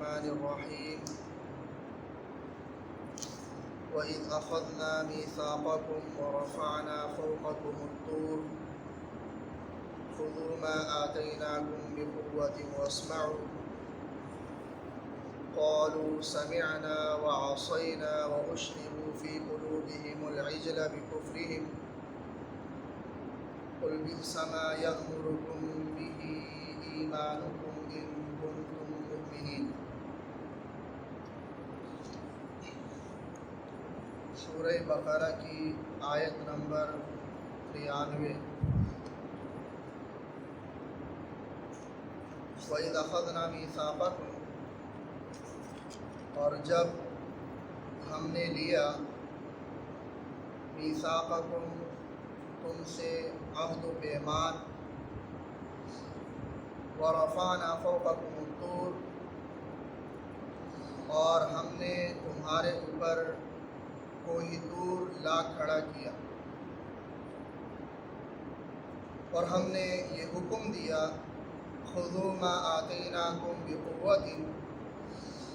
الرحمن الرحيم وإذ أخذنا ميثاقكم ورفعنا فوقكم الطور خذوا ما آتيناكم بقوة واسمعوا قالوا سمعنا وعصينا وأشربوا في قلوبهم العجل بكفرهم قل بئس ما يأمركم به إيمانكم إن كنتم مؤمنين۔ سورہ بقرہ کی آیت نمبر 93۔ وَإِذْ أَخَذْنَا مِيثَاقَكُمْ، اور جب ہم نے لیا میثاقکم تم سے عہد و پیمان، ورفعنا فوقکم الطور، اور ہم نے تمہارے اوپر کوہ طور لا کھڑا کیا، اور ہم نے یہ حکم دیا خذوا ما آتیناکم بقوۃ،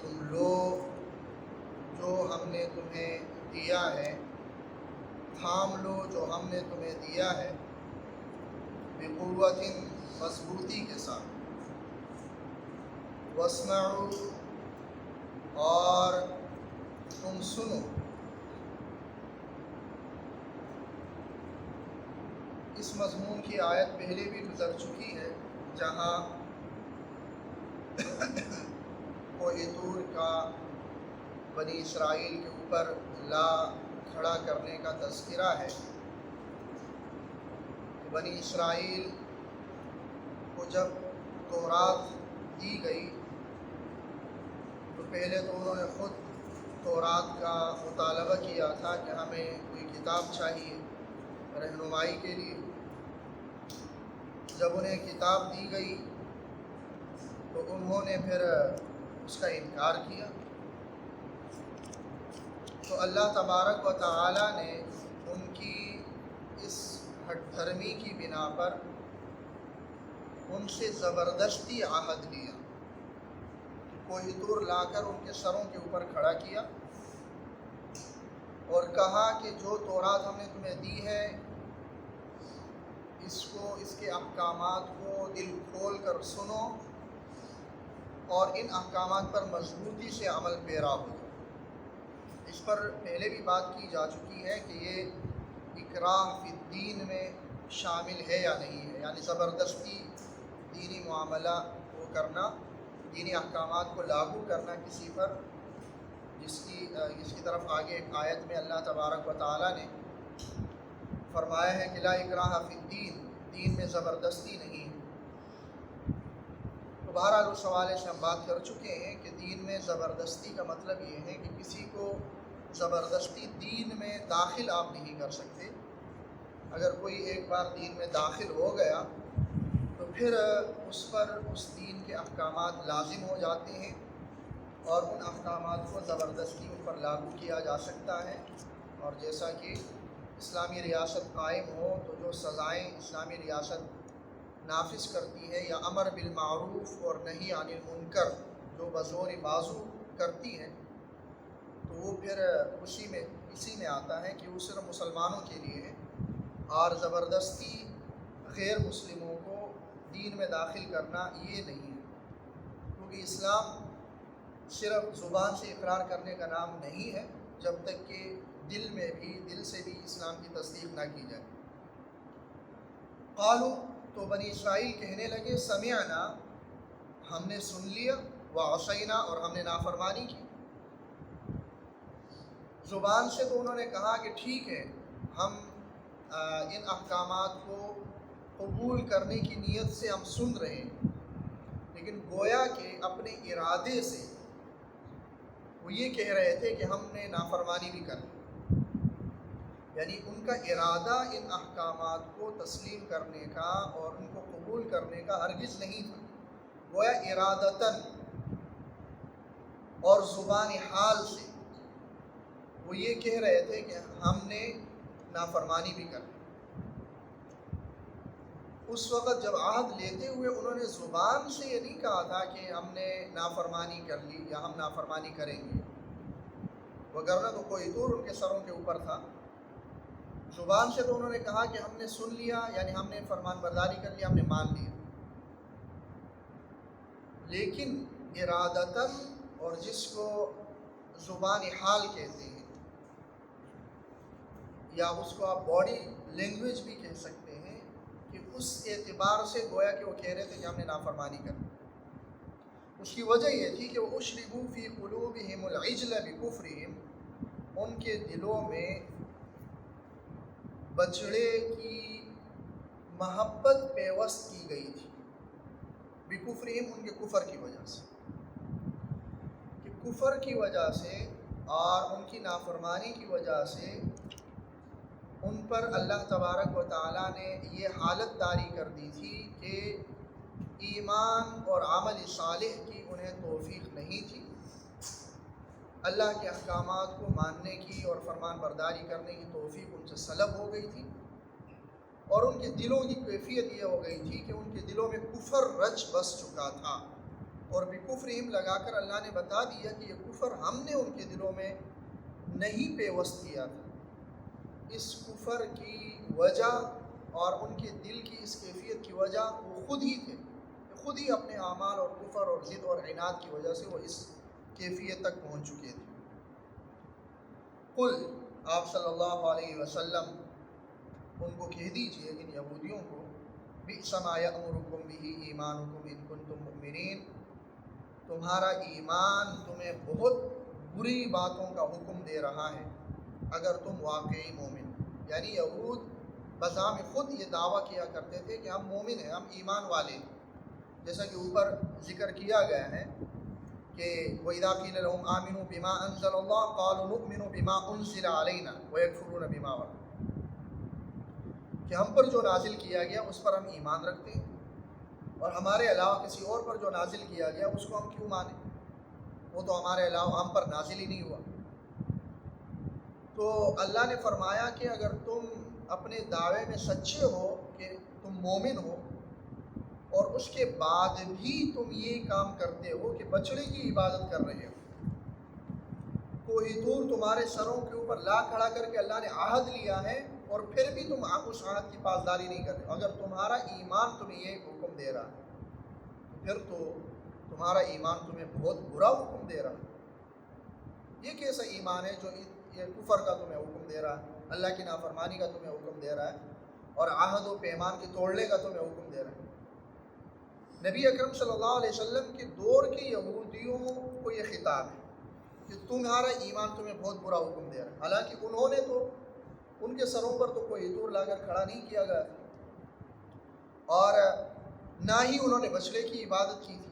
تم لو جو ہم نے تمہیں دیا ہے، تھام لو جو ہم نے تمہیں دیا ہے، بقوۃ مضبوطی کے ساتھ، واسمعوا اور تم سنو۔ اس مضمون کی آیت پہلے بھی گزر چکی ہے، جہاں کوہ طور کا بنی اسرائیل کے اوپر لا کھڑا کرنے کا تذکرہ ہے۔ بنی اسرائیل کو جب تورات دی گئی تو پہلے تو انہوں نے خود تورات کا مطالبہ کیا تھا کہ ہمیں کوئی کتاب چاہیے رہنمائی کے لیے۔ جب انہیں کتاب دی گئی تو انہوں نے پھر اس کا انکار کیا، تو اللہ تبارک و تعالی نے ان کی اس ہٹ دھرمی کی بنا پر ان سے زبردستی عہد لیا، کوہ طور لا کر ان کے سروں کے اوپر کھڑا کیا اور کہا کہ جو تورات ہم نے تمہیں دی ہے اس کے احکامات کو دل کھول کر سنو اور ان احکامات پر مضبوطی سے عمل پیرا ہو۔ اس پر پہلے بھی بات کی جا چکی ہے کہ یہ اکراہ فی الدین میں شامل ہے یا نہیں ہے، یعنی زبردستی دینی معاملہ وہ کرنا، دینی احکامات کو لاگو کرنا کسی پر، جس کی طرف آگے ایک آیت میں اللہ تبارک و تعالی نے فرمایا ہے کہ لا اکراہ فی الدین، دین میں زبردستی نہیں۔ تو بہرحال اس حوالے سے ہم بات کر چکے ہیں کہ دین میں زبردستی کا مطلب یہ ہے کہ کسی کو زبردستی دین میں داخل آپ نہیں کر سکتے۔ اگر کوئی ایک بار دین میں داخل ہو گیا تو پھر اس پر اس دین کے احکامات لازم ہو جاتے ہیں اور ان احکامات کو زبردستی ان پر لاگو کیا جا سکتا ہے۔ اور جیسا کہ اسلامی ریاست قائم ہو تو جو سزائیں اسلامی ریاست نافذ کرتی ہے یا امر بالمعروف اور نہی عن المنکر جو بزور بازو کرتی ہے، تو وہ پھر اسی میں آتا ہے کہ وہ صرف مسلمانوں کے لیے ہے، اور زبردستی غیر مسلموں کو دین میں داخل کرنا یہ نہیں ہے، کیونکہ اسلام صرف زبان سے اقرار کرنے کا نام نہیں ہے جب تک کہ دل سے بھی اسلام کی تصدیق نہ کی جائے۔ قالوا، تو بنی اسرائیل کہنے لگے سمعنا، ہم نے سن لیا، وعصینا، اور ہم نے نافرمانی کی۔ زبان سے تو انہوں نے کہا کہ ٹھیک ہے، ہم ان احکامات کو قبول کرنے کی نیت سے ہم سن رہے ہیں، لیکن گویا کہ اپنے ارادے سے وہ یہ کہہ رہے تھے کہ ہم نے نافرمانی بھی کرنی، یعنی ان کا ارادہ ان احکامات کو تسلیم کرنے کا اور ان کو قبول کرنے کا ہرگز نہیں تھا، گویا ارادتاً اور زبان حال سے وہ یہ کہہ رہے تھے کہ ہم نے نافرمانی بھی کرنی۔ اس وقت جب عہد لیتے ہوئے انہوں نے زبان سے یہ نہیں کہا تھا کہ ہم نے نافرمانی کر لی یا ہم نافرمانی کریں گے، وگرنہ تو کوئی دور ان کے سروں کے اوپر تھا۔ زبان سے تو انہوں نے کہا کہ ہم نے سن لیا، یعنی ہم نے فرمان برداری کر لیا، ہم نے مان لیا، لیکن ارادتاً، اور جس کو زبان حال کہتے ہیں یا اس کو آپ باڈی لینگویج بھی کہہ سکتے ہیں، کہ اس اعتبار سے گویا کہ وہ کہہ رہے تھے کہ ہم نے نافرمانی کر لی۔ اس کی وجہ یہ تھی کہ وہ اشربوا فی قلوبہم العجل بکفرہم، ان کے دلوں میں بچڑے کی محبت پیوست کی گئی تھی، بکفرہم، ان کے کفر کی وجہ سے، کہ کفر کی وجہ سے اور ان کی نافرمانی کی وجہ سے ان پر اللہ تبارک و تعالیٰ نے یہ حالت طاری کر دی تھی کہ ایمان اور عمل صالح کی انہیں توفیق نہیں تھی، اللہ کے احکامات کو ماننے کی اور فرمان برداری کرنے کی توفیق ان سے سلب ہو گئی تھی، اور ان کے دلوں کی کیفیت یہ ہو گئی تھی کہ ان کے دلوں میں کفر رچ بس چکا تھا، اور بکفرہم لگا کر اللہ نے بتا دیا کہ یہ کفر ہم نے ان کے دلوں میں نہیں پیوست کیا تھا۔ اس کفر کی وجہ اور ان کے دل کی اس کیفیت کی وجہ وہ خود ہی تھے، خود ہی اپنے اعمال اور کفر اور ضد اور عناد کی وجہ سے وہ اس کیفیت تک پہنچ چکے تھے۔ قل، آپ صلی اللہ علیہ وسلم ان کو کہہ دیجئے، ان یہودیوں کو، بئس ما یأمرکم بہ ایمانکم ان کنتم مؤمنین، تمہارا ایمان تمہیں بہت بری باتوں کا حکم دے رہا ہے اگر تم واقعی مومن۔ یعنی یہود بذام خود یہ دعویٰ کیا کرتے تھے کہ ہم مومن ہیں، ہم ایمان والے ہیں، جیسا کہ اوپر ذکر کیا گیا ہے کہ وَإِذَا قِيلَ لَهُمْ آمِنُوا بِمَا أَنزَلَ اللَّهُ قَالُوا نُؤْمِنُ بِمَا أُنزِلَ عَلَيْنَا وَيَكْفُرُونَ بِمَا وَرَاءَهُ، کہ ہم پر جو نازل کیا گیا اس پر ہم ایمان رکھتے ہیں، اور ہمارے علاوہ کسی اور پر جو نازل کیا گیا اس کو ہم کیوں مانیں، وہ تو ہمارے علاوہ ہم پر نازل ہی نہیں ہوا۔ تو اللہ نے فرمایا کہ اگر تم اپنے دعوے میں سچے ہو کہ تم مومن ہو، اور اس کے بعد بھی تم یہ کام کرتے ہو کہ بچڑے کی عبادت کر رہے ہو، کوئی طور تمہارے سروں کے اوپر لا کھڑا کر کے اللہ نے عہد لیا ہے، اور پھر بھی تم اس عہد کی پاسداری نہیں کر رہے، اگر تمہارا ایمان تمہیں یہ حکم دے رہا ہے، پھر تو تمہارا ایمان تمہیں بہت برا حکم دے رہا ہے۔ یہ کیسا ایمان ہے جو یہ کفر کا تمہیں حکم دے رہا ہے، اللہ کی نافرمانی کا تمہیں حکم دے رہا ہے، اور عہد و پیمان کے توڑنے کا تمہیں حکم دے رہا ہے۔ نبی اکرم صلی اللہ علیہ وسلم کے دور کے یہودیوں کو یہ خطاب ہے کہ تمہارا ایمان تمہیں بہت برا حکم دے رہا ہے، حالانکہ انہوں نے تو ان کے سروں پر تو کوئی دور لا کر کھڑا نہیں کیا گیا، اور نہ ہی انہوں نے بچڑے کی عبادت کی تھی،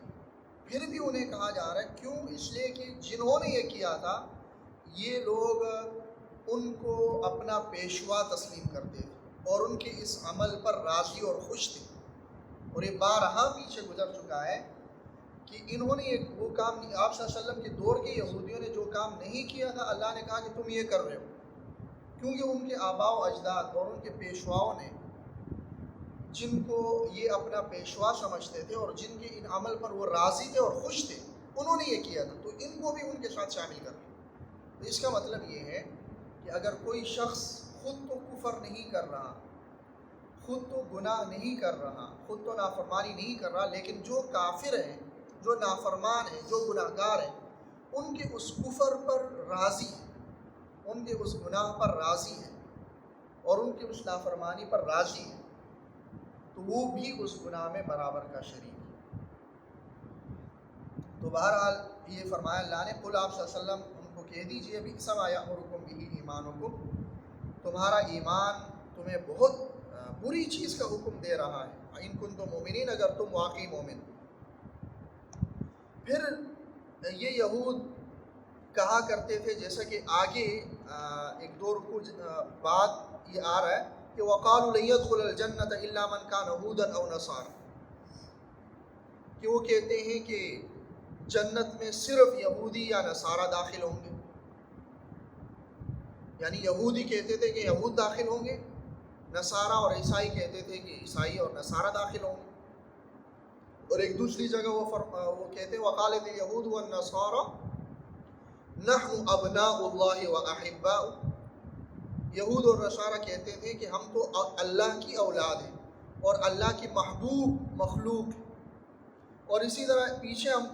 پھر بھی انہیں کہا جا رہا ہے کیوں؟ اس لیے کہ جنہوں نے یہ کیا تھا یہ لوگ ان کو اپنا پیشوا تسلیم کرتے تھے، اور ان کے اس عمل پر راضی اور خوش تھے، اور یہ بارہا پیچھے گزر چکا ہے کہ انہوں نے وہ کام نہیں، آپ صلی اللہ علیہ وسلم کے دور کے یہودیوں نے جو کام نہیں کیا تھا، اللہ نے کہا کہ تم یہ کر رہے ہو، کیونکہ ان کے آباء و اجداد اور ان کے پیشواؤں نے، جن کو یہ اپنا پیشوا سمجھتے تھے اور جن کے ان عمل پر وہ راضی تھے اور خوش تھے، انہوں نے یہ کیا تھا، تو ان کو بھی ان کے ساتھ شامل کر لیا۔ تو اس کا مطلب یہ ہے کہ اگر کوئی شخص خود تو کفر نہیں کر رہا، خود تو گناہ نہیں کر رہا، خود تو نافرمانی نہیں کر رہا، لیکن جو کافر ہیں، جو نافرمان ہیں، جو گناہ گار ہیں، ان کے اس کفر پر راضی ہیں، ان کے اس گناہ پر راضی ہیں، اور ان کی اس نافرمانی پر راضی ہیں، تو وہ بھی اس گناہ میں برابر کا شریک ہے۔ تو بہرحال یہ فرمایا اللہ نے، قل، آپ صلی اللہ علیہ وسلم ان کو کہہ دیجئے، بئس ما یأمرکم بہ ایمانکم، تمہارا ایمان تمہیں بہت بری چیز کا حکم دے رہا ہے، ان کنتم مومنین، اگر تم واقعی مومن۔ پھر یہ یہود کہا کرتے تھے، جیسا کہ آگے ایک دو رکوع بعد یہ آ رہا ہے کہ وَقَالُوا لَن يَدْخُلَ الْجَنَّةَ إِلَّا مَنْ كَانَ هُودًا أَوْ نَصَارَىٰ، کہ وہ کہتے ہیں کہ جنت میں صرف یہودی یا نصارہ داخل ہوں گے، یعنی یہودی کہتے تھے کہ یہود داخل ہوں گے، نصارہ اور عیسائی کہتے تھے کہ عیسائی اور نصارہ داخل ہوں گے، اور ایک دوسری جگہ وہ کہتے وقالت الیہود والنصارى نحن ابناء اللہ واحباء، یہود اور نصارہ کہتے تھے کہ ہم تو اللہ کی اولاد ہیں اور اللہ کی محبوب مخلوق ہیں۔ اور اسی طرح پیچھے ہم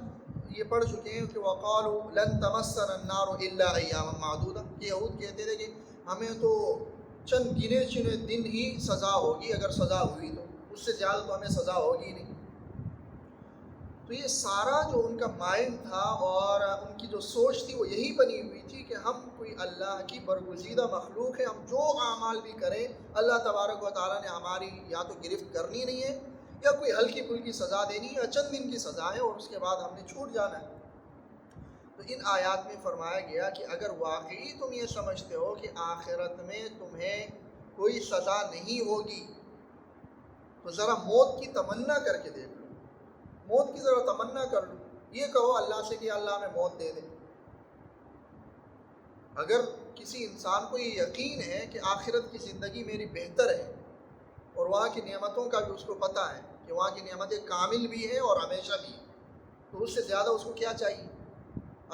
یہ پڑھ چکے ہیں کہ وقالوا لن تمسنا النار الا ایاما معدودہ، کہ یہود کہتے تھے کہ ہمیں تو چند گنے چنے دن ہی سزا ہوگی، اگر سزا ہوئی تو اس سے زیادہ تو ہمیں سزا ہوگی نہیں۔ تو یہ سارا جو ان کا مائنڈ تھا اور ان کی جو سوچ تھی وہ یہی بنی ہوئی تھی کہ ہم کوئی اللہ کی برگزیدہ مخلوق ہے، ہم جو اعمال بھی کریں اللہ تبارک و تعالیٰ نے ہماری یا تو گرفت کرنی نہیں ہے یا کوئی ہلکی پھلکی سزا دینی ہے یا چند دن کی سزا ہے اور اس کے بعد ہم نے چھوٹ جانا ہے۔ تو ان آیات میں فرمایا گیا کہ اگر واقعی تم یہ سمجھتے ہو کہ آخرت میں تمہیں کوئی سزا نہیں ہوگی تو ذرا موت کی تمنا کر کے دیکھ لو، موت کی ذرا تمنا کر لو، یہ کہو اللہ سے کہ اللہ ہمیں موت دے دے۔ اگر کسی انسان کو یہ یقین ہے کہ آخرت کی زندگی میری بہتر ہے اور وہاں کی نعمتوں کا بھی اس کو پتہ ہے کہ وہاں کی نعمتیں کامل بھی ہیں اور ہمیشہ بھی ہیں، تو اس سے زیادہ اس کو کیا چاہیے؟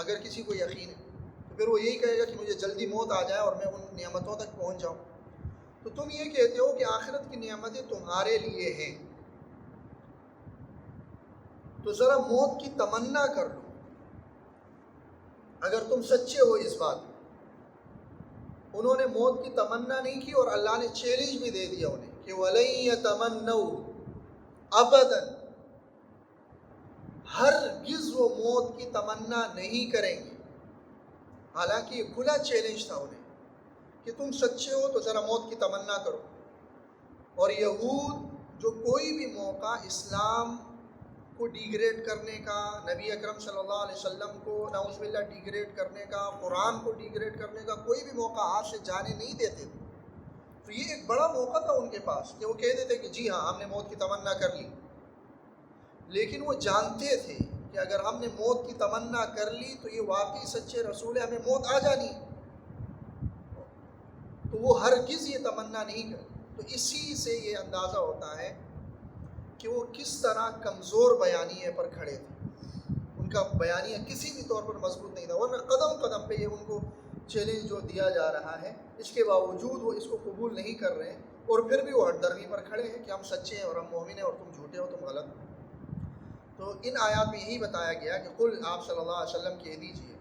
اگر کسی کو یقین ہے تو پھر وہ یہی کہے گا کہ مجھے جلدی موت آ جائے اور میں ان نعمتوں تک پہنچ جاؤں۔ تو تم یہ کہتے ہو کہ آخرت کی نعمتیں تمہارے لیے ہیں، تو ذرا موت کی تمنا کر لو اگر تم سچے ہو اس بات میں۔ انہوں نے موت کی تمنا نہیں کی اور اللہ نے چیلنج بھی دے دیا انہیں کہ وَلَن يَتَمَنَّوْا أَبَدًا، ہرگز وہ موت کی تمنا نہیں کریں گے۔ حالانکہ یہ کھلا چیلنج تھا انہیں کہ تم سچے ہو تو ذرا موت کی تمنا کرو۔ اور یہود جو کوئی بھی موقع اسلام کو ڈیگریڈ کرنے کا، نبی اکرم صلی اللہ علیہ وسلم کو نعوذ باللہ ڈیگریڈ کرنے کا، قرآن کو ڈیگریڈ کرنے کا کوئی بھی موقع ہاتھ سے جانے نہیں دیتے تھے۔ تو یہ ایک بڑا موقع تھا ان کے پاس کہ وہ کہتے تھے کہ جی ہاں ہم نے موت کی تمنا کر لی، لیکن وہ جانتے تھے کہ اگر ہم نے موت کی تمنا کر لی تو یہ واقعی سچے رسول ہے، ہمیں موت آ جانی، تو وہ ہرگز یہ تمنا نہیں کرتے۔ تو اسی سے یہ اندازہ ہوتا ہے کہ وہ کس طرح کمزور بیانیے پر کھڑے تھے، ان کا بیانیہ کسی بھی طور پر مضبوط نہیں تھا، ورنہ قدم قدم پہ یہ ان کو چیلنج جو دیا جا رہا ہے اس کے باوجود وہ اس کو قبول نہیں کر رہے ہیں، اور پھر بھی وہ ہٹ درمی پر کھڑے ہیں کہ ہم سچے ہیں اور ہم مومن ہیں اور تم جھوٹے ہو، تم غلط ہو۔ تو ان آیات میں یہی بتایا گیا کہ قل، آپ صلی اللہ علیہ وسلم کہہ دیجئے،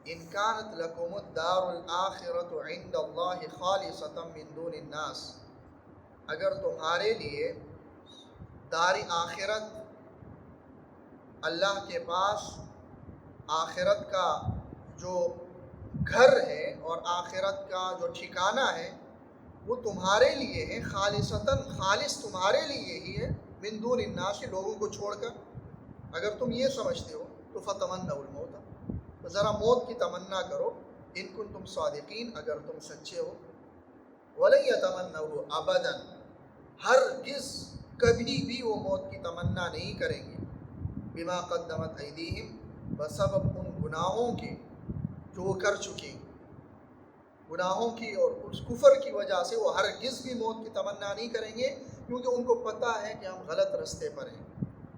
ان کانت لکم الدار الآخرۃ عند اللہ خالصۃ من دون الناس، اگر تمہارے لیے دار آخرت اللہ کے پاس آخرت کا جو گھر ہے اور آخرت کا جو ٹھکانہ ہے وہ تمہارے لیے ہے، خالصتاً خالص تمہارے لیے ہی ہے، من دون الناس، لوگوں کو چھوڑ کر، اگر تم یہ سمجھتے ہو تو فتمنوا الموت، تو ذرا موت کی تمنا کرو، ان کنتم صادقین، اگر تم سچے ہو۔ ولن یتمنوا ابدا، ہرگز کبھی بھی وہ موت کی تمنا نہیں کریں گے، بما قدمت ایدیہم، بسبب ان گناہوں کے جو وہ کر چکے ہیں، گناہوں کی اور اس کفر کی وجہ سے وہ ہرگز بھی موت کی تمنا نہیں کریں گے، کیونکہ ان کو پتہ ہے کہ ہم غلط رستے پر ہیں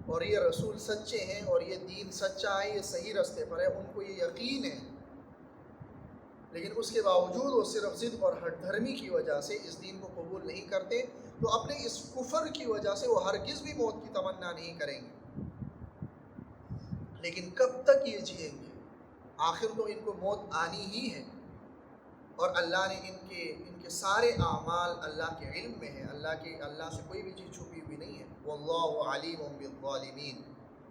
اور یہ رسول سچے ہیں اور یہ دین سچا ہے، یہ صحیح رستے پر ہے، ان کو یہ یقین ہے، لیکن اس کے باوجود وہ صرف ضد اور ہٹ دھرمی کی وجہ سے اس دین کو قبول نہیں کرتے، تو اپنے اس کفر کی وجہ سے وہ ہرگز بھی موت کی تمنا نہیں کریں گے۔ لیکن کب تک یہ جئیں گے؟ آخر تو ان کو موت آنی ہی ہے، اور اللہ نے ان کے سارے اعمال اللہ کے علم میں ہے، اللہ سے کوئی بھی چیز چھپی ہوئی نہیں ہے۔ واللہ علیم بالظالمین،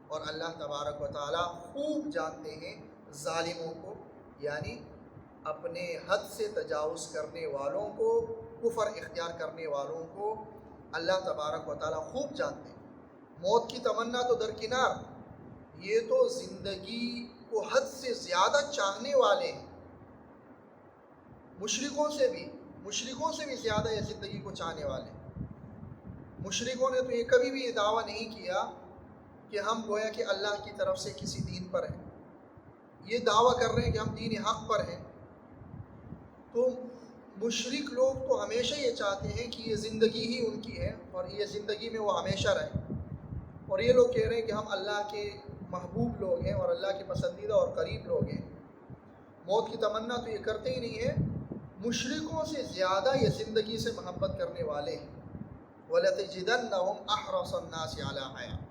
اور اللہ تبارک و تعالیٰ خوب جانتے ہیں ظالموں کو، یعنی اپنے حد سے تجاوز کرنے والوں کو، کفر اختیار کرنے والوں کو اللہ تبارک و تعالیٰ خوب جانتے ہیں۔ موت کی تمنا تو درکنار، یہ تو زندگی کو حد سے زیادہ چاہنے والے ہیں، مشرکوں سے بھی زیادہ یہ زندگی کو چاہنے والے ہیں۔ مشرکوں نے تو یہ کبھی بھی یہ دعویٰ نہیں کیا کہ ہم گویا کہ اللہ کی طرف سے کسی دین پر ہیں، یہ دعویٰ کر رہے ہیں کہ ہم دین حق پر ہیں۔ تو مشرک لوگ تو ہمیشہ یہ چاہتے ہیں کہ یہ زندگی ہی ان کی ہے اور یہ زندگی میں وہ ہمیشہ رہیں، اور یہ لوگ کہہ رہے ہیں کہ ہم اللہ کے محبوب لوگ ہیں اور اللہ کے پسندیدہ اور قریب لوگ ہیں، موت کی تمنا تو یہ کرتے ہی نہیں ہیں۔ مشرکوں سے زیادہ یہ زندگی سے محبت کرنے والے ہیں۔ وَلَتَجِدَنَّهُمْ أَحْرَصَ النَّاسِ عَلَىٰ حَيَاةٍ،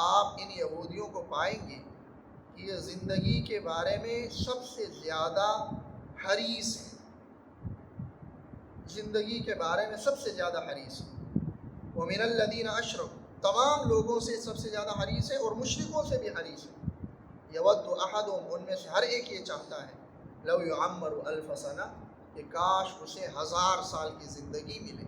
آپ ان یہودیوں کو پائیں گے کہ یہ زندگی کے بارے میں سب سے زیادہ حریص ہیں، زندگی کے بارے میں سب سے زیادہ حریص ہیں۔ وَمِنَ الَّذِينَ أَشْرَكُوا، تمام لوگوں سے سب سے زیادہ حریص ہے اور مشرکوں سے بھی حریص ہے۔ یود احدہم، ان میں سے ہر ایک یہ چاہتا ہے، لو یعمر الف سنہ، کہ کاش اسے 1000 سال کی زندگی ملے۔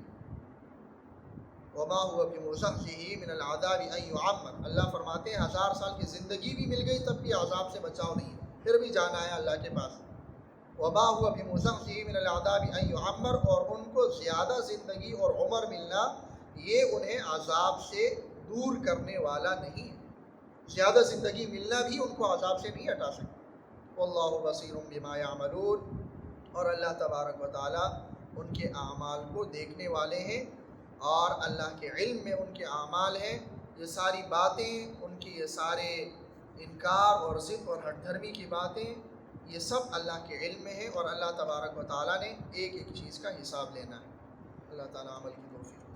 وما هو بمزحزحہ من العذاب ان یعمر، اللہ فرماتے ہیں 1000 سال کی زندگی بھی مل گئی تب بھی عذاب سے بچاؤ نہیں، پھر بھی جانا ہے اللہ کے پاس۔ وما هو بمزحزحہ من العذاب ان یعمر، اور ان کو زیادہ زندگی اور عمر ملنا یہ انہیں عذاب سے دور کرنے والا نہیں ہے، زیادہ زندگی ملنا بھی ان کو عذاب سے نہیں ہٹا سکتا۔ واللہ بصیر بما یعملون، اور اللہ تبارک و تعالی ان کے اعمال کو دیکھنے والے ہیں، اور اللہ کے علم میں ان کے اعمال ہیں۔ یہ ساری باتیں، ان کی یہ سارے انکار اور ضد اور ہٹ دھرمی کی باتیں، یہ سب اللہ کے علم میں ہیں، اور اللہ تبارک و تعالیٰ نے ایک ایک چیز کا حساب لینا ہے۔ اللہ تعالیٰ عمل کی توفیق